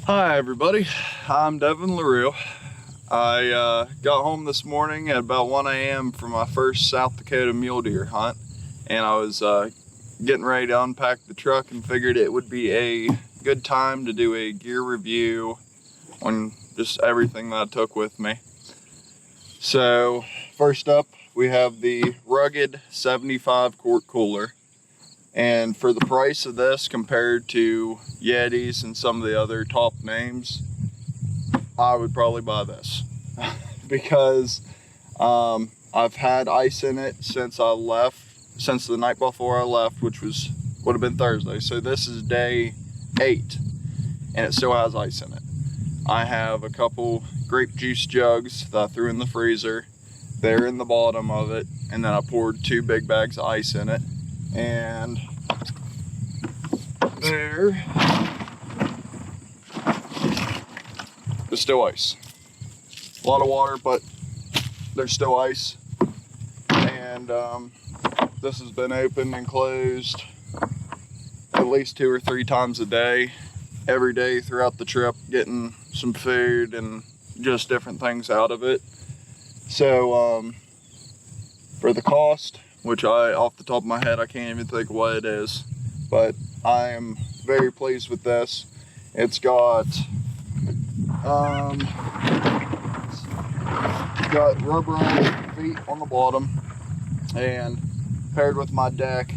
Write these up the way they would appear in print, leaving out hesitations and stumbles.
Hi everybody, I'm Devin LaRue. I got home this morning at about 1 a.m. from my first South Dakota mule deer hunt, and I was getting ready to unpack the truck and figured it would be a good time to do a gear review on just everything that I took with me. So first up, we have the RUGID 75 quart cooler. And for the price of this compared to Yetis and some of the other top names, I would probably buy this because I've had ice in it since the night before I left, which would have been Thursday. So this is day 8 and it still has ice in it. I have a couple grape juice jugs that I threw in the freezer. They're in the bottom of it, and then I poured 2 big bags of ice in it. And there is still ice. A lot of water, but there's still ice. And this has been opened and closed at least 2 or 3 times a day, every day throughout the trip, getting some food and just different things out of it. So for the cost, which off the top of my head, I can't even think of what it is, but I am very pleased with this. It's got rubberized feet on the bottom, and paired with my deck,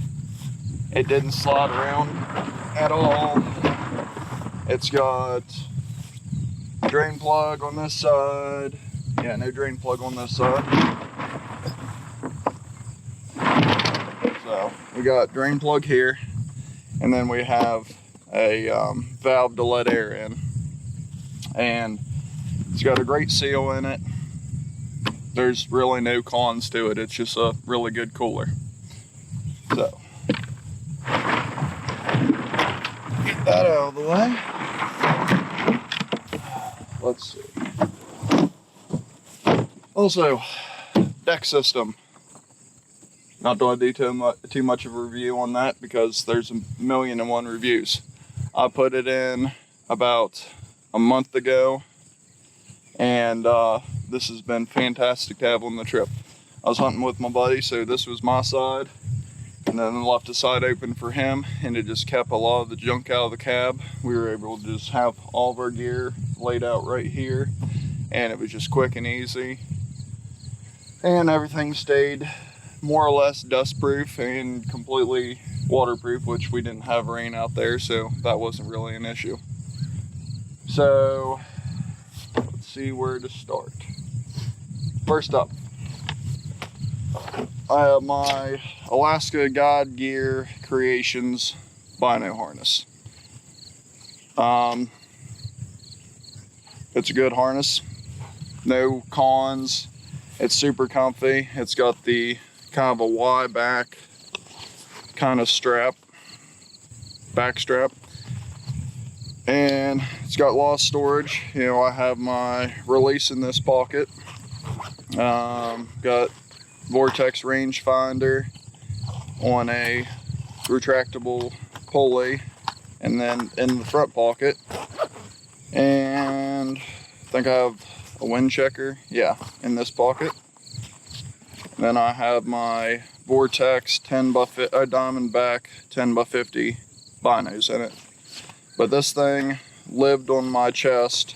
it didn't slide around at all. It's got drain plug on this side. Yeah, no drain plug on this side. So we got drain plug here, and then we have a valve to let air in, and it's got a great seal in it. There's really no cons to it. It's just a really good cooler. So get that out of the way. Let's see. Also, deck system. Not going to do too much of a review on that because there's 1,000,001 reviews. I put it in about a month ago, and this has been fantastic to have on the trip. I was hunting with my buddy, so this was my side, and then left the side open for him, and it just kept a lot of the junk out of the cab. We were able to just have all of our gear laid out right here, and it was just quick and easy, and everything stayed more or less dust proof and completely waterproof, which we didn't have rain out there, so that wasn't really an issue. So let's see where to start. First up, I have my Alaska Guide Gear Creations Bino harness. It's a good harness, no cons. It's super comfy. It's got the kind of a Y back kind of back strap, and it's got a lot of storage. You know, I have my release in this pocket. Got Vortex range finder on a retractable pulley, and then in the front pocket, and I think I have a wind checker, yeah, in this pocket. Then I have my Vortex Diamondback 10x50 binos in it. But this thing lived on my chest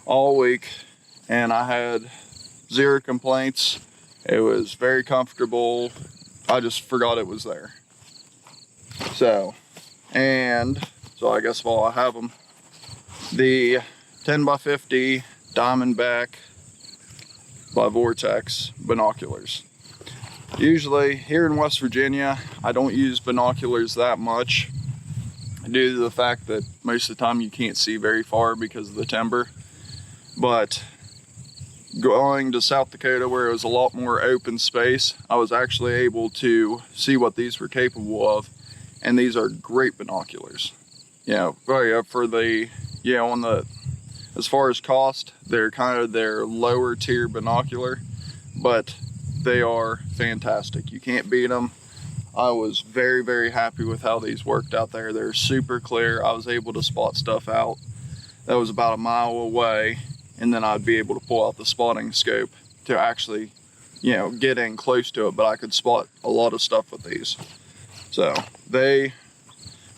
all week, and I had 0 complaints. It was very comfortable. I just forgot it was there. So I guess while I have them, the 10x50 Diamondback by Vortex binoculars. Usually here in West Virginia, I don't use binoculars that much due to the fact that most of the time you can't see very far because of the timber. But going to South Dakota, where it was a lot more open space, I was actually able to see what these were capable of, and these are great binoculars. You know, for the, you know, on the, as far as cost, they're kind of their lower tier binocular, but they are fantastic. You can't beat them. I was very, very happy with how these worked out there. They're super clear. I was able to spot stuff out that was about a mile away, and then I'd be able to pull out the spotting scope to actually, you know, get in close to it. But I could spot a lot of stuff with these. So they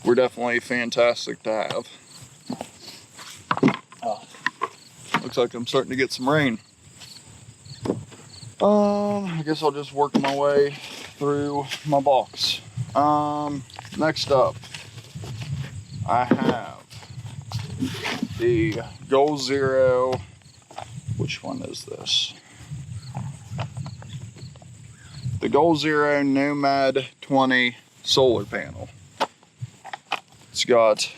were definitely fantastic to have. Looks like I'm starting to get some rain. I guess I'll just work my way through my box. Next up, I have the GoalZero, which one is this? The GoalZero Nomad20 solar panel. It's got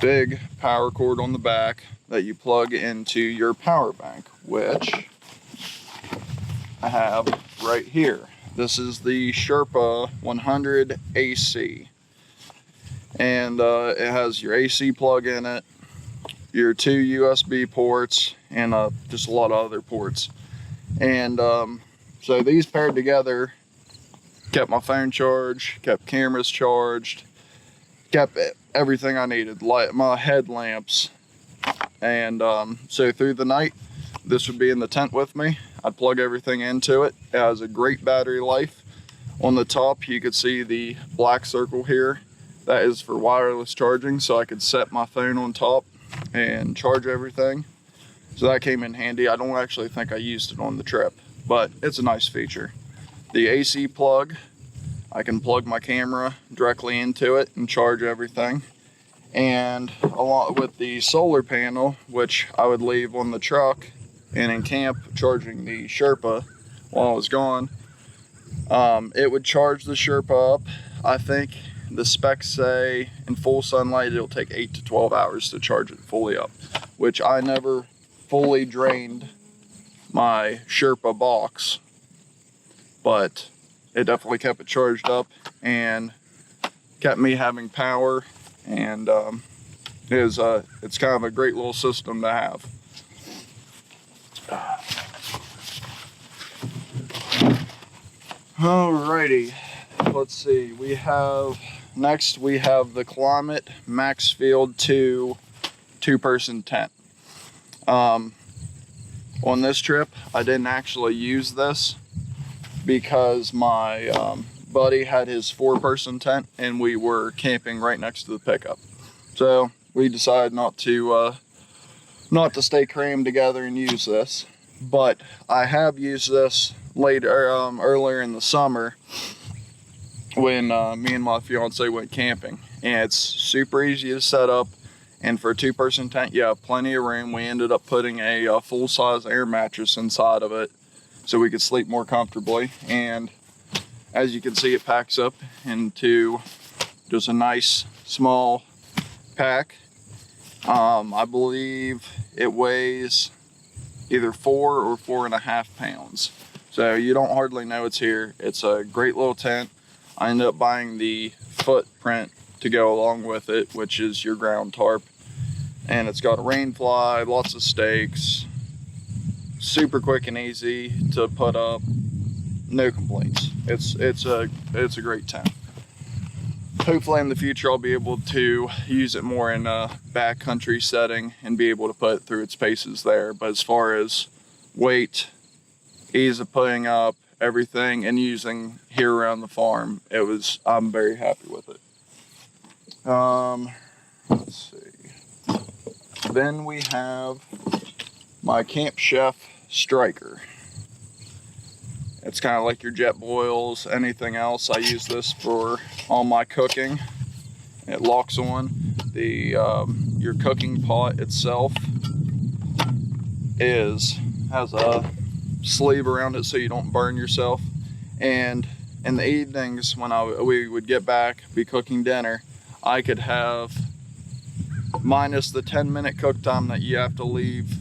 big power cord on the back that you plug into your power bank, which I have right here. This is the Sherpa 100 AC, and it has your AC plug in it, your 2 USB ports, and just a lot of other ports. And so these paired together kept my phone charged, kept cameras charged, kept everything I needed, like my headlamps. And so through the night, this would be in the tent with me. I'd plug everything into it. It has a great battery life. On the top, you could see the black circle here. That is for wireless charging, so I could set my phone on top and charge everything. So that came in handy. I don't actually think I used it on the trip, but it's a nice feature. The AC plug, I can plug my camera directly into it and charge everything. And along with the solar panel, which I would leave on the truck and in camp charging the Sherpa while I was gone, it would charge the Sherpa up. I think the specs say in full sunlight it'll take 8 to 12 hours to charge it fully up, which I never fully drained my Sherpa box, but it definitely kept it charged up and kept me having power. And it's kind of a great little system to have. Alrighty, let's see. Next we have the Klymit Maxfield 2 two-person tent. On this trip, I didn't actually use this because my buddy had his 4-person tent and we were camping right next to the pickup. So we decided not to stay crammed together and use this. But I have used this earlier in the summer when me and my fiance went camping. And it's super easy to set up. And for a 2-person tent, you have plenty of room. We ended up putting a full-size air mattress inside of it so we could sleep more comfortably. And as you can see, it packs up into just a nice small pack. I believe it weighs either 4 or 4.5 pounds. So you don't hardly know it's here. It's a great little tent. I ended up buying the footprint to go along with it, which is your ground tarp. And it's got a rain fly, lots of stakes, super quick and easy to put up, no complaints. It's a great tent. Hopefully in the future I'll be able to use it more in a backcountry setting and be able to put it through its paces there. But as far as weight, ease of putting up, everything, and using here around the farm, I'm very happy with it. Let's see. Then we have my CampChef Striker. It's kind of like your jet boils, anything else. I use this for all my cooking. It locks on. Your cooking pot itself has a sleeve around it so you don't burn yourself. And in the evenings when we would get back, be cooking dinner, I could have, minus the 10-minute cook time that you have to leave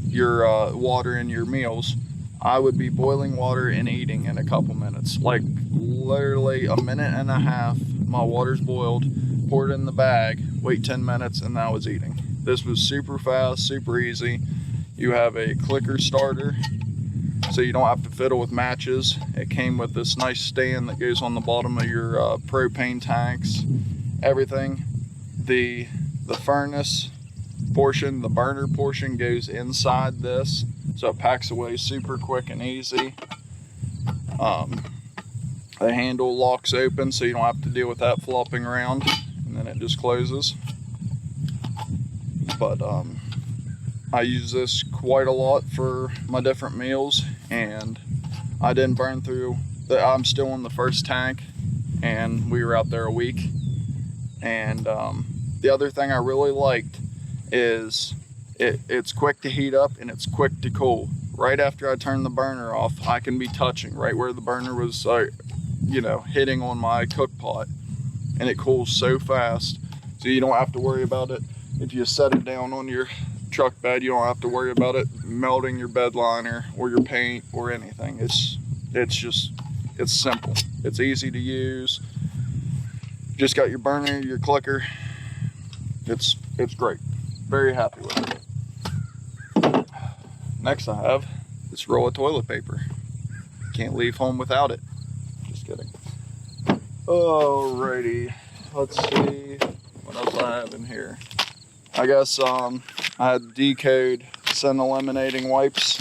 your water in your meals, I would be boiling water and eating in a couple minutes. Like literally a minute and a half, my water's boiled, pour it in the bag, wait 10 minutes, and I was eating. This was super fast, super easy. You have a clicker starter, so you don't have to fiddle with matches. It came with this nice stand that goes on the bottom of your propane tanks, everything. The furnace portion, the burner portion, goes inside this, so it packs away super quick and easy. The handle locks open, so you don't have to deal with that flopping around, and then it just closes. But I use this quite a lot for my different meals, and I didn't burn through I'm still in the first tank, and we were out there a week. And the other thing I really liked is it's quick to heat up and it's quick to cool. Right after I turn the burner off, I can be touching right where the burner was, you know, hitting on my cook pot, and it cools so fast, so you don't have to worry about it. If you set it down on your truck bed, you don't have to worry about it melting your bed liner or your paint or anything. It's simple. It's easy to use. Just got your burner, your clicker. It's great. Very happy with it. Next I have this roll of toilet paper. Can't leave home without it. Just kidding. Alrighty. Let's see what else I have in here. I guess I had Dcode Scent Eliminating Wipes.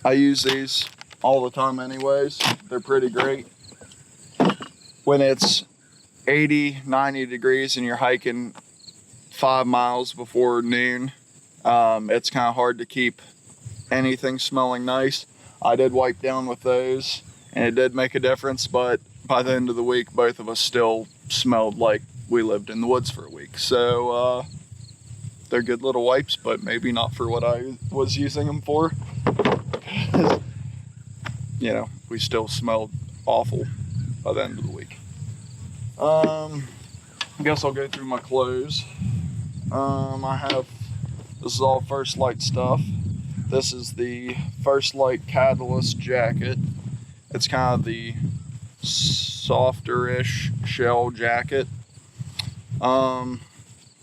I use these all the time anyways. They're pretty great. When it's 80, 90 degrees and you're hiking 5 miles before noon, it's kind of hard to keep anything smelling nice. I did wipe down with those, and it did make a difference, but by the end of the week, both of us still smelled like we lived in the woods for a week. So they're good little wipes, but maybe not for what I was using them for. You know, we still smelled awful by the end of the week. I guess I'll go through my clothes. This is all Firstlite stuff. This is the Firstlite Catalyst jacket. It's kind of the softer-ish shell jacket. I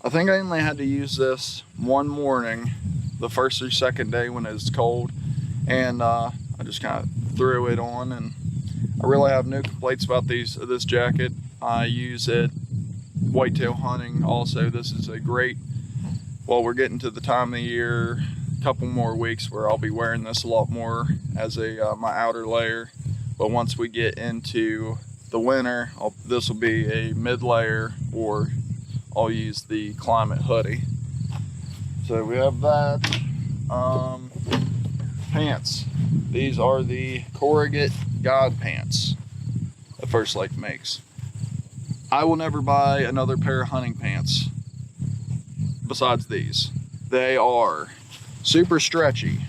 think I only had to use this one morning, the first or second day when it was cold, and I just kind of threw it on, and I really have no complaints about this jacket. I use it whitetail hunting also. This is a great, well, we're getting to the time of the year, a couple more weeks where I'll be wearing this a lot more as my outer layer. But once we get into the winter, this will be a mid layer, or I'll use the Klymit hoodie. So we have that. Pants. These are the corrugate God pants that Firstlite makes. I will never buy another pair of hunting pants besides these. They are super stretchy.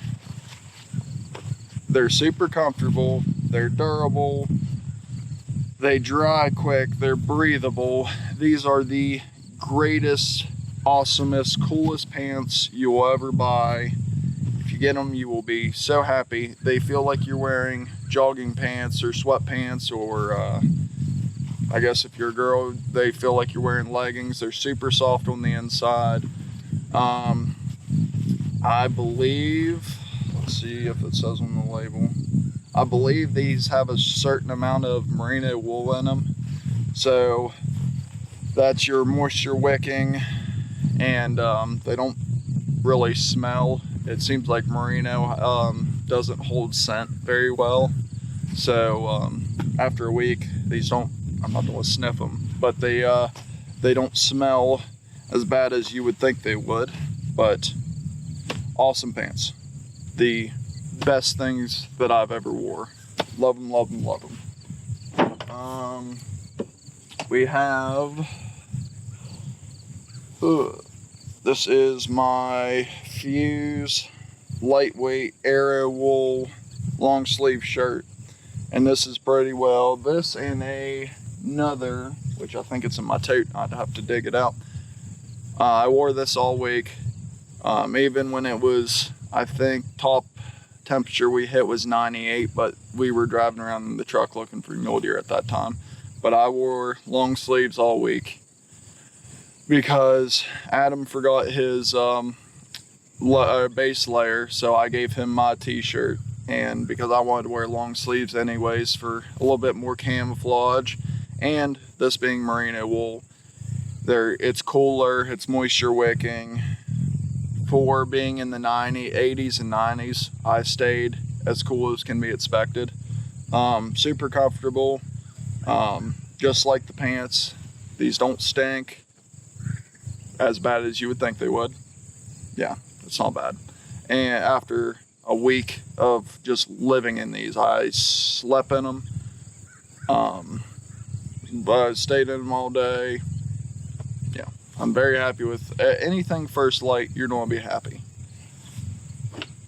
They're super comfortable. They're durable. They dry quick. They're breathable. These are the greatest, awesomest, coolest pants you will ever buy. If you get them, you will be so happy. They feel like you're wearing jogging pants or sweatpants, or I guess if you're a girl, they feel like you're wearing leggings. They're super soft on the inside. I believe, let's see if it says on the label, I believe these have a certain amount of merino wool in them. So that's your moisture wicking, and they don't really smell. It seems like merino doesn't hold scent very well. So after a week, these don't, I'm not going to sniff them, but they don't smell as bad as you would think they would. But awesome pants. The best things that I've ever wore. Love them, love them, love them. We have, this is my Fuse lightweight arrow wool long sleeve shirt, and this is pretty well. This and another, which I think it's in my tote, I'd have to dig it out. I wore this all week, even when it was, I think top temperature we hit was 98, but we were driving around in the truck looking for mule deer at that time. But I wore long sleeves all week because Adam forgot his base layer, so I gave him my t-shirt, and because I wanted to wear long sleeves anyways for a little bit more camouflage, and this being merino wool, It's cooler, it's moisture wicking. For being in the 80s and 90s, I stayed as cool as can be expected. Super comfortable, just like the pants. These don't stink as bad as you would think they would. Yeah, it's not bad. And after a week of just living in these, I slept in them. But I stayed in them all day. Yeah, I'm very happy with anything Firstlite. You're going to be happy.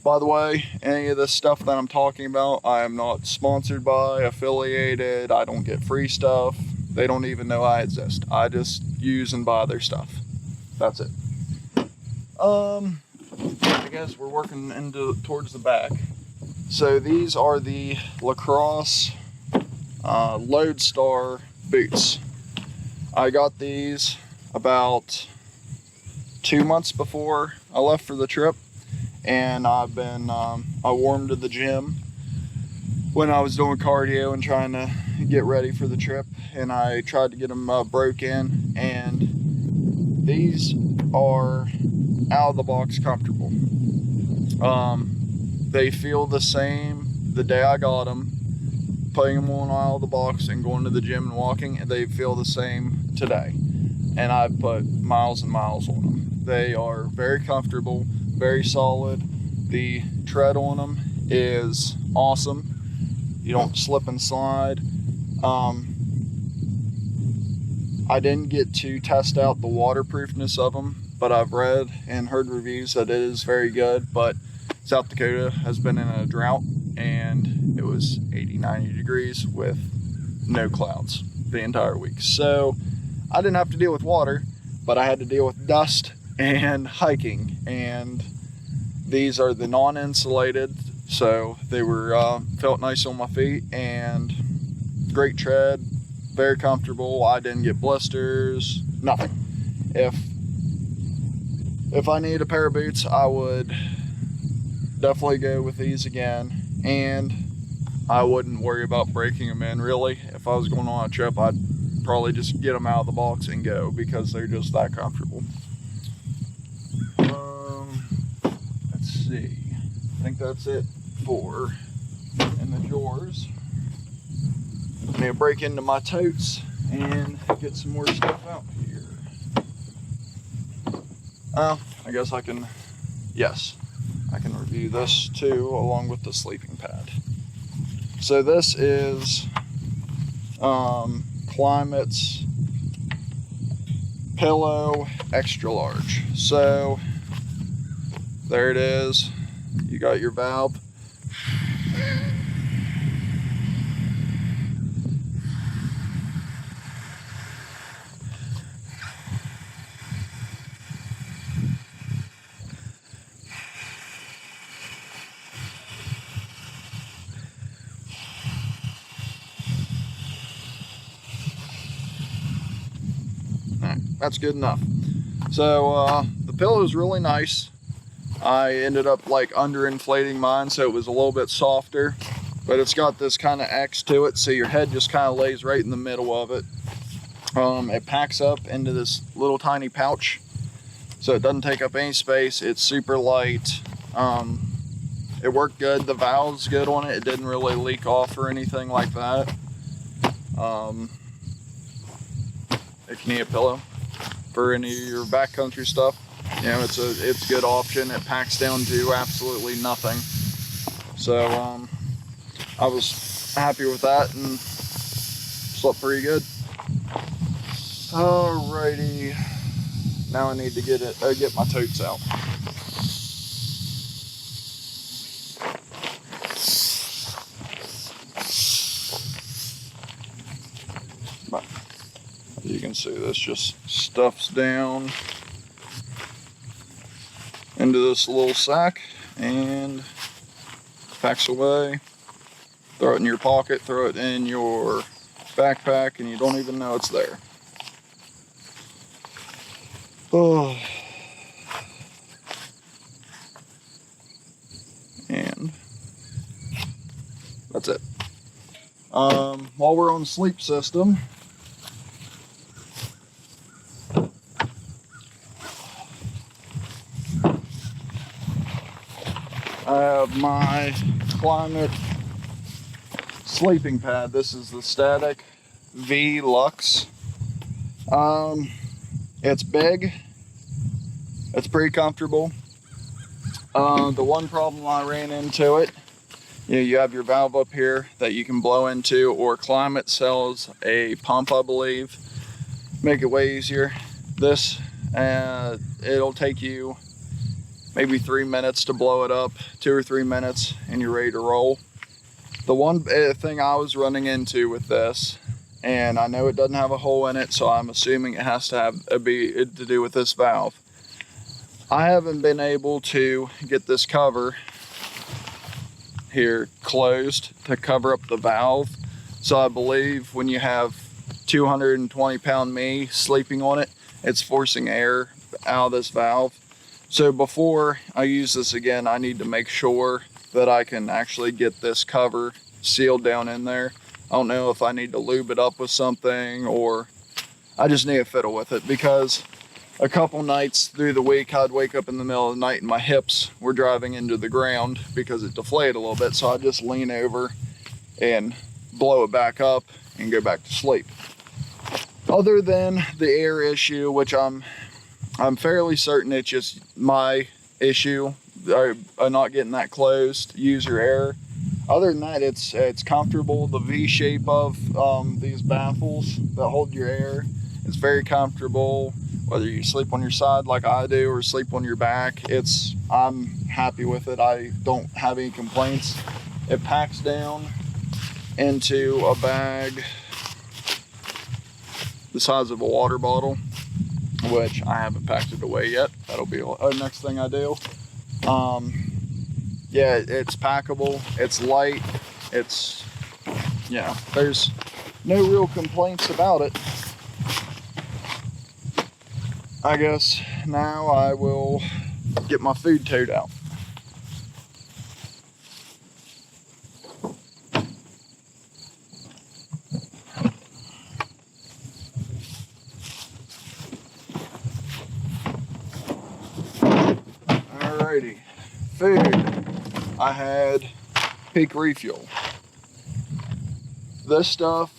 By the way, any of this stuff that I'm talking about, I am not sponsored by, affiliated. I don't get free stuff. They don't even know I exist. I just use and buy their stuff. That's it. I guess we're working towards the back. So these are the Lacrosse Lodestar boots. I got these about 2 months before I left for the trip, and I've been I wore them to the gym when I was doing cardio and trying to get ready for the trip, and I tried to get them broke in, and these are out of the box comfortable. They feel the same the day I got them, putting them on out of the box and going to the gym and walking, and they feel the same today. And I've put miles and miles on them. They are very comfortable, very solid. The tread on them is awesome. You don't slip and slide. I didn't get to test out the waterproofness of them, but I've read and heard reviews that it is very good. But South Dakota has been in a drought, and it was 80, 90 degrees with no clouds the entire week. So I didn't have to deal with water, but I had to deal with dust and hiking. And these are the non-insulated, so they were felt nice on my feet, and great tread, very comfortable. I didn't get blisters, nothing. If I need a pair of boots, I would definitely go with these again, and I wouldn't worry about breaking them in, really. If I was going on a trip, I'd probably just get them out of the box and go, because they're just that comfortable. Let's see. I think that's it for in the drawers. I'm gonna break into my totes and get some more stuff out here. I guess I can, yes, I can review this too, along with the sleeping pad. So this is Klymit's Pillow Extra Large. So there it is. You got your valve. That's good enough. So the pillow is really nice. I ended up like underinflating mine, so it was a little bit softer, but it's got this kind of X to it, so your head just kind of lays right in the middle of it. It packs up into this little tiny pouch, so it doesn't take up any space. It's super light. It worked good. The valve's good on it. It didn't really leak off or anything like that. If you need a pillow for any of your backcountry stuff, you know, it's a good option. It packs down to absolutely nothing. So I was happy with that and slept pretty good. Alrighty, now I need to get my totes out. But you can see this just stuffs down into this little sack and packs away. Throw it in your pocket, throw it in your backpack, and you don't even know it's there. Oh. And that's it. While we're on the sleep system, I have my Klymit sleeping pad. This is the Static V Luxe. It's big. It's pretty comfortable. The one problem I ran into it, you have your valve up here that you can blow into, or Klymit sells a pump, I believe. Make it way easier. This, it'll take you maybe 3 minutes to blow it up, 2 or 3 minutes, and you're ready to roll. The one thing I was running into with this, and I know it doesn't have a hole in it, so I'm assuming it has to be to do with this valve. I haven't been able to get this cover here closed to cover up the valve. So I believe when you have 220-pound me sleeping on it, it's forcing air out of this valve. So before I use this again, I need to make sure that I can actually get this cover sealed down in there. I don't know if I need to lube it up with something, or I just need to fiddle with it, because a couple nights through the week I'd wake up in the middle of the night and my hips were driving into the ground because it deflated a little bit, so I just lean over and blow it back up and go back to sleep. Other than the air issue, which I'm fairly certain it's just my issue, not getting that closed, user error. Other than that, it's comfortable. The V shape of these baffles that hold your air, it's very comfortable. Whether you sleep on your side like I do or sleep on your back, I'm happy with it. I don't have any complaints. It packs down into a bag the size of a water bottle, which I haven't packed it away yet. That'll be the next thing I do. Yeah, it's packable, it's light, there's no real complaints about it. I guess now I will get my food towed out. Alrighty, food. I had Peak Refuel. This stuff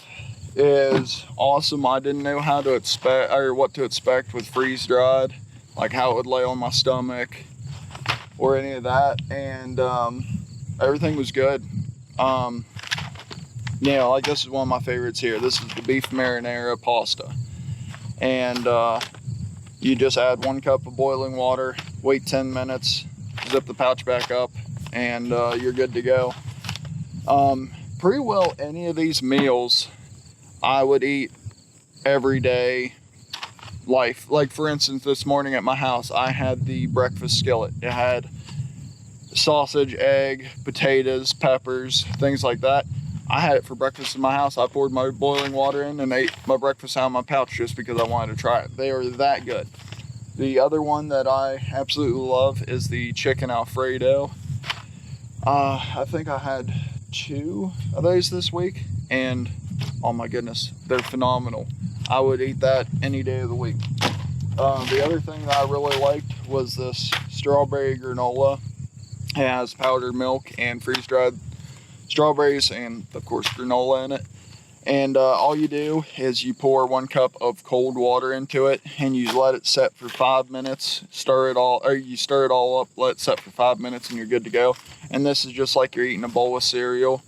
is awesome. I didn't know how to expect, or what to expect with freeze dried, like how it would lay on my stomach or any of that, and everything was good. Yeah, like this is one of my favorites here. This is the beef marinara pasta, and you just add 1 cup of boiling water, wait 10 minutes, zip the pouch back up, and you're good to go. Pretty well any of these meals I would eat every day. Like for instance, this morning at my house, I had the breakfast skillet. It had sausage, egg, potatoes, peppers, things like that. I had it for breakfast in my house. I poured my boiling water in and ate my breakfast out of my pouch just because I wanted to try it. They are that good. The other one that I absolutely love is the chicken Alfredo. I think I had 2 of those this week, and oh my goodness, they're phenomenal. I would eat that any day of the week. The other thing that I really liked was this strawberry granola. It has powdered milk and freeze-dried strawberries and, of course, granola in it. And all you do is you pour 1 cup of cold water into it, and you let it set for 5 minutes. You stir it all up, let it set for 5 minutes, and you're good to go. And this is just like you're eating a bowl of cereal.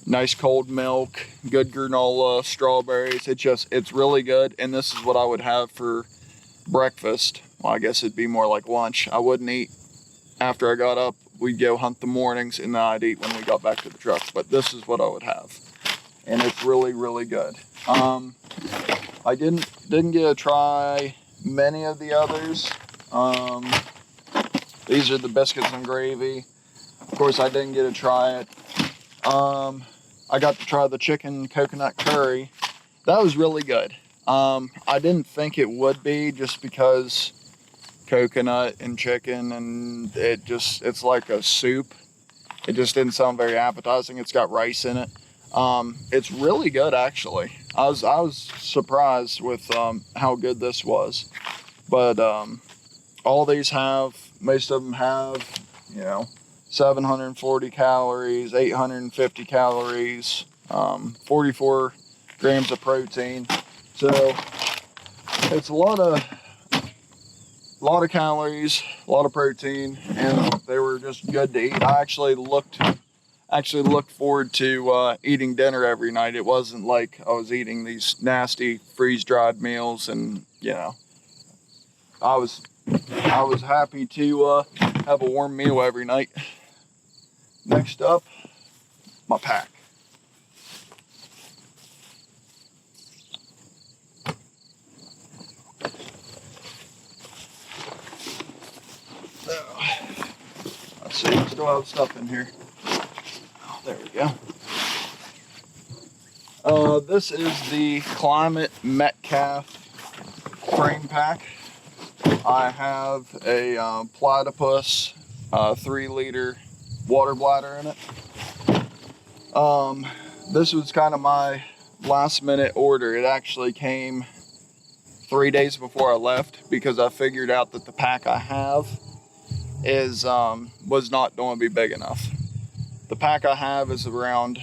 Nice cold milk, good granola, strawberries. It's really good. And this is what I would have for breakfast. Well, I guess it'd be more like lunch. I wouldn't eat after I got up. We'd go hunt the mornings, and then I'd eat when we got back to the truck. But this is what I would have, and it's really, really good. I didn't get to try many of the others. These are the biscuits and gravy. Of course, I didn't get to try it. I got to try the chicken coconut curry. That was really good. I didn't think it would be, just because coconut and chicken, and it's like a soup. It just didn't sound very appetizing. It's got rice in it. It's really good, actually. I was surprised with how good this was. But all these most of them have, 740 calories, 850 calories, 44 grams of protein. So it's a lot of calories, a lot of protein, and they were just good to eat. I actually looked forward to eating dinner every night. It wasn't like I was eating these nasty freeze-dried meals, and you know, I was happy to have a warm meal every night. Next up, my pack. So, let's see, I still have stuff in here. Oh, there we go. This is the Klymit Metcalf frame pack. I have a Platypus 3-liter water bladder in it. This was kind of my last minute order. It actually came 3 days before I left because I figured out that the pack I have is was not going to be big enough. The pack I have is around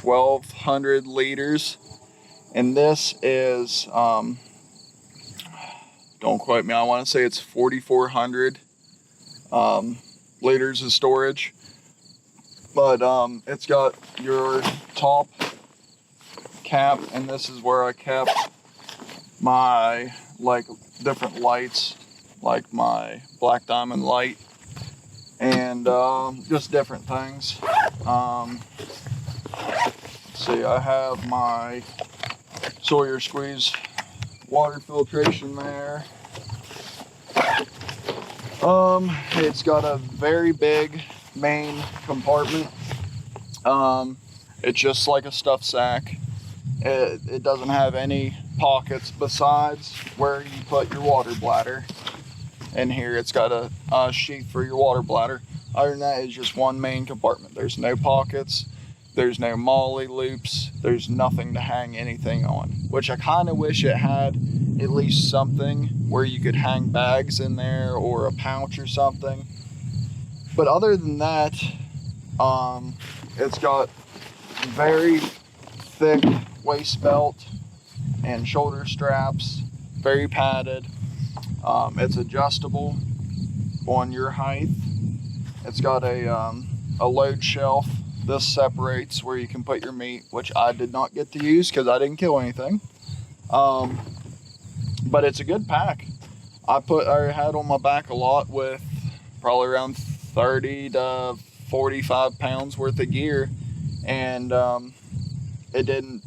1,200 liters, and this is don't quote me, I want to say it's 4,400 liters of storage, but it's got your top cap, and this is where I kept my different lights, like my Blackdiamond light, and just different things. Let's see, I have my Sawyer squeeze water filtration there. It's got a very big main compartment. It's just like a stuff sack. It doesn't have any pockets besides where you put your water bladder. And here it's got a sheath for your water bladder. Other than that, it's just one main compartment. There's no pockets. There's no molly loops. There's nothing to hang anything on, which I kind of wish it had at least something where you could hang bags in there or a pouch or something. But other than that, it's got very thick waist belt and shoulder straps, very padded. It's adjustable on your height. It's got a load shelf. This separates where you can put your meat, which I did not get to use because I didn't kill anything. But it's a good pack. I had on my back a lot with probably around 30 to 45 pounds worth of gear, and I didn't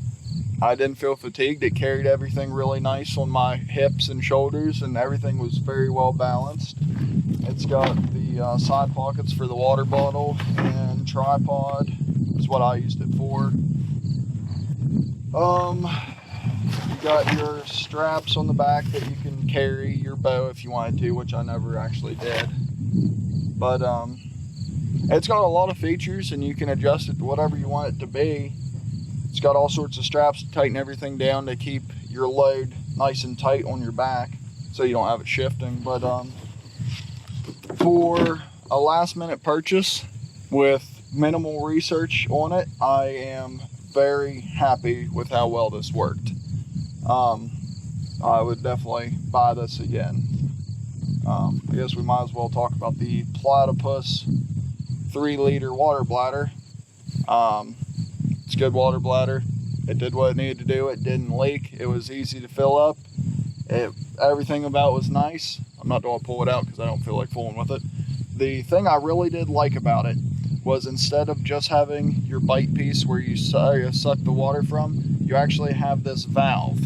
feel fatigued. It carried everything really nice on my hips and shoulders, and everything was very well balanced. It's got the side pockets for the water bottle, and tripod is what I used it for. You got your straps on the back that you can carry your bow if you wanted to, which I never actually did. But it's got a lot of features, and you can adjust it to whatever you want it to be. It's got all sorts of straps to tighten everything down to keep your load nice and tight on your back so you don't have it shifting. But for a last minute purchase with minimal research on it, I am very happy with how well this worked. I would definitely buy this again. I guess we might as well talk about the Platypus 3-liter water bladder. It's a good water bladder. It did what it needed to do. It didn't leak. It was easy to fill up. Everything about it was nice. I'm not going to pull it out because I don't feel like fooling with it. The thing I really did like about it was instead of just having your bite piece where you suck the water from, you actually have this valve.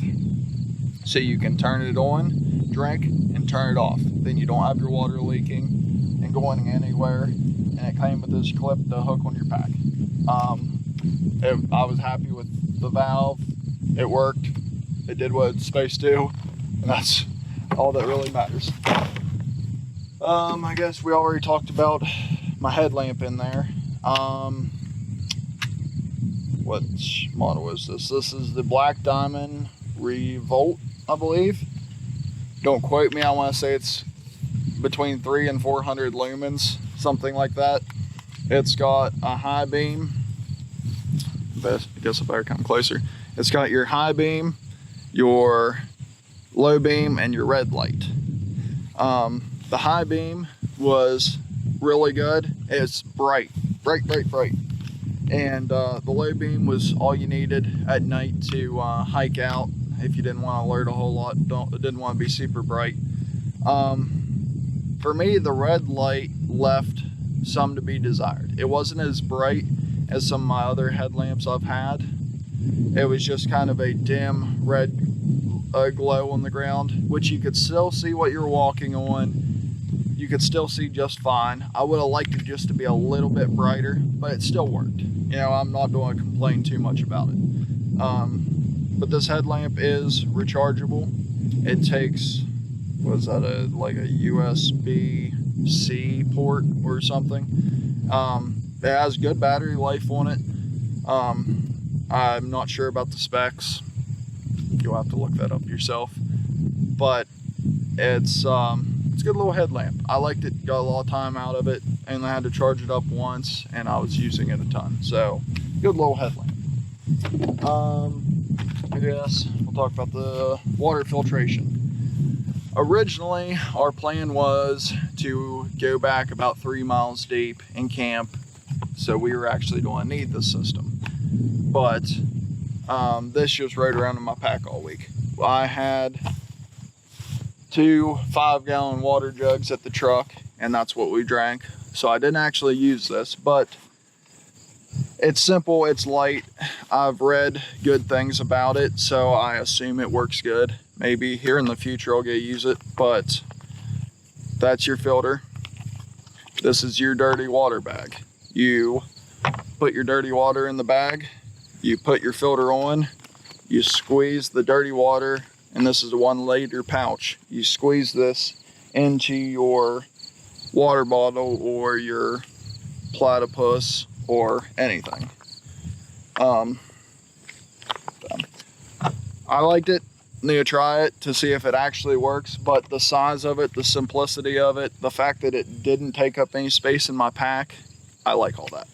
So you can turn it on, drink, and turn it off. Then you don't have your water leaking and going anywhere. And it came with this clip to hook on your pack. I was happy with the valve. It worked. It did what it's supposed to. And that's all that really matters. I guess we already talked about my headlamp in there. What model is this? This is the Blackdiamond Revolt, I believe. Don't quote me. I want to say it's between 300 and 400 lumens, something like that. It's got a high beam. I guess I better come closer. It's got your high beam, your low beam, and your red light. The high beam was really good. It's bright. And the low beam was all you needed at night to hike out if you didn't want to alert a whole lot, didn't want to be super bright. For me, the red light left some to be desired. It wasn't as bright as some of my other headlamps I've had. It was just kind of a dim red glow on the ground, which you could still see what you're walking on. You could still see just fine. I would have liked it just to be a little bit brighter, but it still worked. You know, I'm not going to complain too much about it. But this headlamp is rechargeable. It takes, what is that, like a USB-C port or something. It has good battery life on it. I'm not sure about the specs. You'll have to look that up yourself. But it's a good little headlamp. I liked it, got a lot of time out of it, and I had to charge it up once, and I was using it a ton. So, good little headlamp. I guess we'll talk about the water filtration. Originally, our plan was to go back about 3 miles deep and camp, so we were actually going to need this system. But this just rode around in my pack all week. I had 2 5-gallon water jugs at the truck, and that's what we drank. So I didn't actually use this, but it's simple, it's light. I've read good things about it, so I assume it works good. Maybe here in the future I'll go use it, but that's your filter. This is your dirty water bag. You put your dirty water in the bag, you put your filter on, you squeeze the dirty water, and this is a 1 liter pouch. You squeeze this into your water bottle or your Platypus or anything. I liked it. Need to try it to see if it actually works, but the size of it, the simplicity of it, the fact that it didn't take up any space in my pack, I like all that.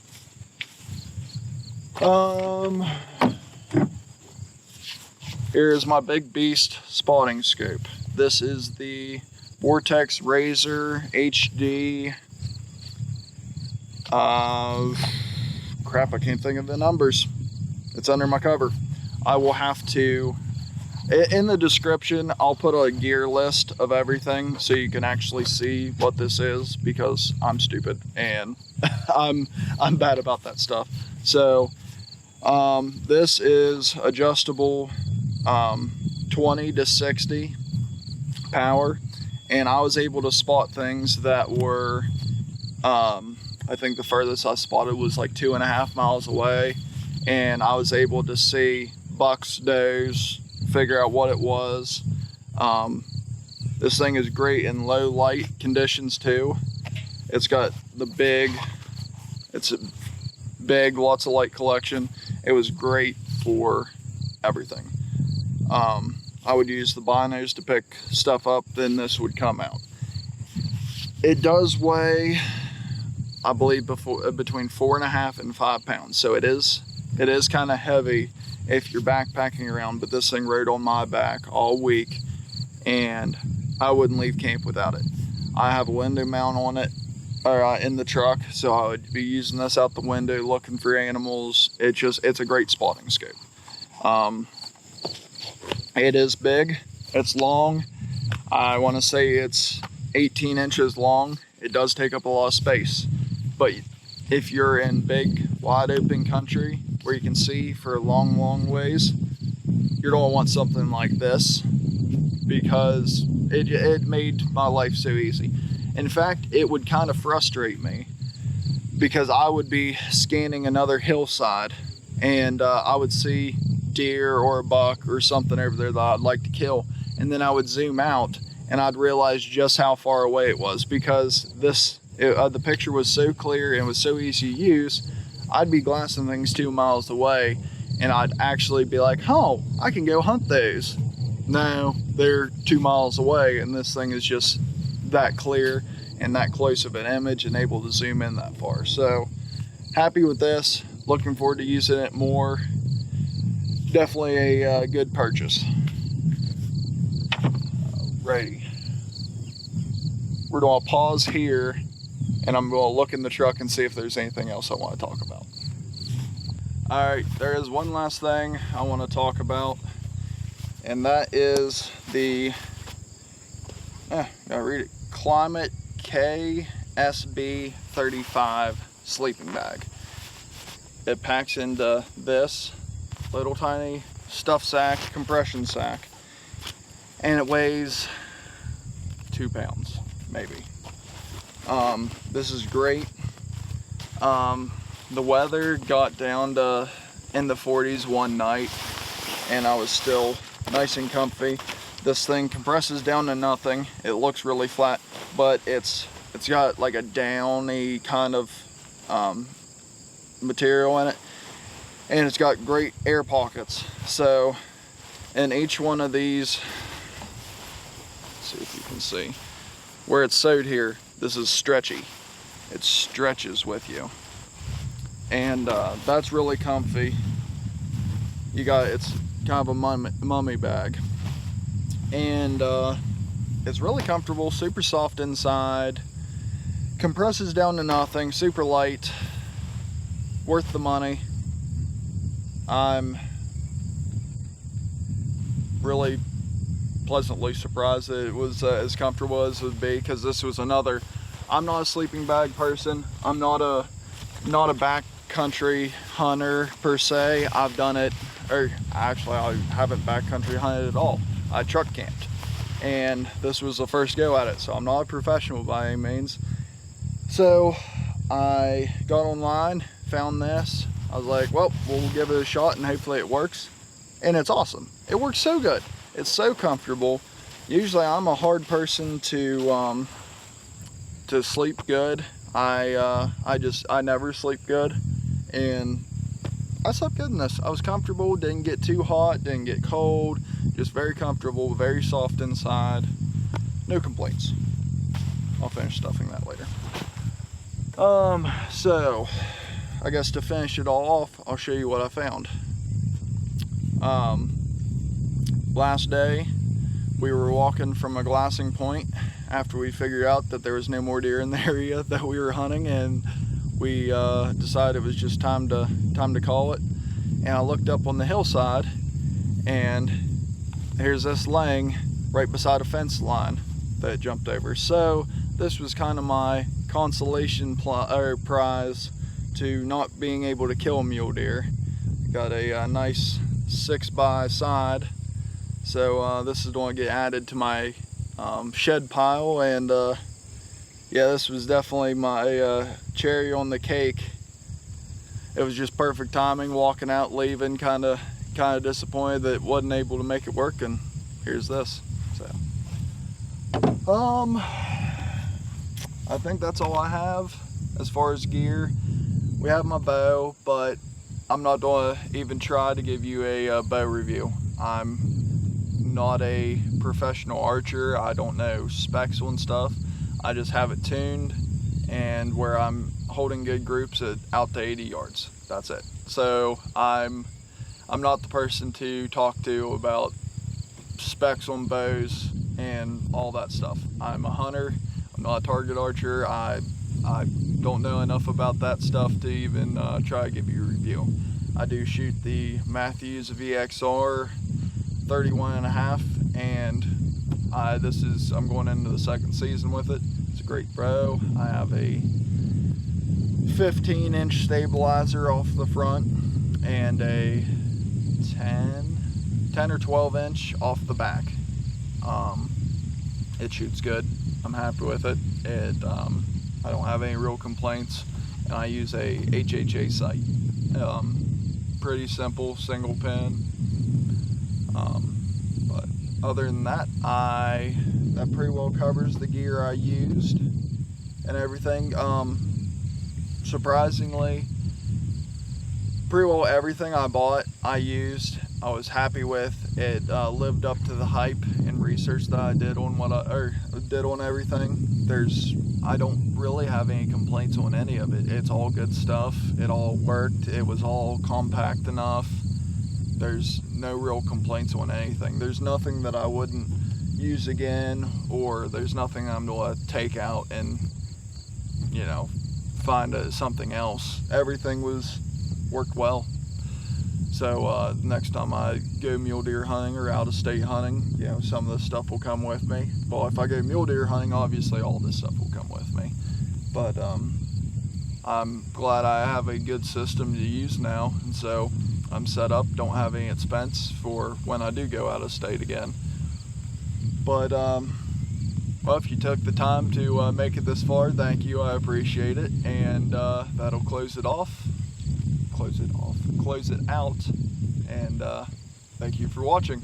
Here's my big beast spotting scope. This is the Vortex Ranger HD. Crap, I can't think of the numbers. It's under my cover. I will have to, in the description, I'll put a gear list of everything so you can actually see what this is, because I'm stupid and I'm bad about that stuff. So this is adjustable 20 to 60 power, and I was able to spot things that were I think the furthest I spotted was like 2.5 miles away, and I was able to see bucks, does, figure out what it was. This thing is great in low light conditions too. It's got the it's a big, lots of light collection. It was great for everything. I would use the binos to pick stuff up, then this would come out. It does weigh, I believe, between 4.5 and 5 pounds. So it is kind of heavy if you're backpacking around, but this thing rode on my back all week, and I wouldn't leave camp without it. I have a window mount on it, in the truck, so I would be using this out the window looking for animals. It's a great spotting scope. It is big, it's long. I want to say it's 18 inches long. It does take up a lot of space, but if you're in big, wide open country where you can see for long ways, you're gonna want something like this, because it made my life so easy. In fact, it would kind of frustrate me, because I would be scanning another hillside and I would see deer or a buck or something over there that I'd like to kill, and then I would zoom out and I'd realize just how far away it was, because the picture was so clear and it was so easy to use. I'd be glassing things 2 miles away and I'd actually be like, oh, I can go hunt those. No, they're 2 miles away, and this thing is just that clear and that close of an image and able to zoom in that far. So happy with this, looking forward to using it more. Definitely a good purchase. Alrighty, we're going to pause here and I'm going to look in the truck and see if there's anything else I want to talk about. Alright, there is one last thing I want to talk about, and that is the gotta read it, Klymit KSB 35 sleeping bag. It packs into this little tiny stuff sack, compression sack, and it weighs 2 pounds, maybe. This is great. The weather got down to in the 40s one night, and I was still nice and comfy. This thing compresses down to nothing. It looks really flat, but it's got like a downy kind of material in it, and it's got great air pockets. So in each one of these, let's see if you can see where it's sewed here, this is stretchy. It stretches with you, and that's really comfy. It's kind of a mummy bag, and it's really comfortable, super soft inside, compresses down to nothing, super light, worth the money. I'm really pleasantly surprised that it was as comfortable as it would be, because this was another, I'm not a sleeping bag person. I'm not a backcountry hunter per se. I've done it, or actually I haven't backcountry hunted at all. I truck camped, and this was the first go at it, so I'm not a professional by any means. So I got online, found this. I was like, well, we'll give it a shot and hopefully it works. And it's awesome. It works so good. It's so comfortable. Usually I'm a hard person to sleep good. I never sleep good, and I slept good in this. I was comfortable, didn't get too hot, didn't get cold, just very comfortable, very soft inside. No complaints. I'll finish stuffing that later. So I guess to finish it all off, I'll show you what I found. Last day we were walking from a glassing point after we figured out that there was no more deer in the area that we were hunting, and we decided it was just time to call it. And I looked up on the hillside, and here's this laying right beside a fence line that it jumped over. So this was kind of my consolation prize to not being able to kill a mule deer. Got a nice 6x side, so this is going to get added to my shed pile, and yeah, this was definitely my cherry on the cake. It was just perfect timing, walking out, leaving, kind of disappointed that it wasn't able to make it work, and here's this. So I think that's all I have as far as gear. We have my bow, but I'm not going to even try to give you a bow review. I'm not a professional archer. I don't know specs on stuff. I just have it tuned, and where I'm holding good groups at out to 80 yards. That's it. So I'm not the person to talk to about specs on bows and all that stuff. I'm a hunter. I'm not a target archer. I don't know enough about that stuff to even try to give you a review. I do shoot the Matthews VXR 31.5, and I'm going into the second season with it. It's a great bow. I have a 15-inch stabilizer off the front and a 10 or 12-inch off the back. It shoots good. I'm happy with it. I don't have any real complaints, and I use a HHA sight. Pretty simple, single pin. But other than that, that pretty well covers the gear I used and everything. Surprisingly, pretty well everything I bought I used. I was happy with. It lived up to the hype and research that I did on did on everything. I don't really have any complaints on any of it. It's all good stuff. It all worked. It was all compact enough. There's no real complaints on anything. There's nothing that I wouldn't use again, or there's nothing I'm going to take out and, you know, find something else. Everything worked well. So next time I go mule deer hunting or out of state hunting, you know, some of this stuff will come with me. Well, if I go mule deer hunting, obviously all this stuff will come with me. But I'm glad I have a good system to use now, and so I'm set up, don't have any expense for when I do go out of state again. But well, if you took the time to make it this far, thank you, I appreciate it. And that'll close it out, and thank you for watching.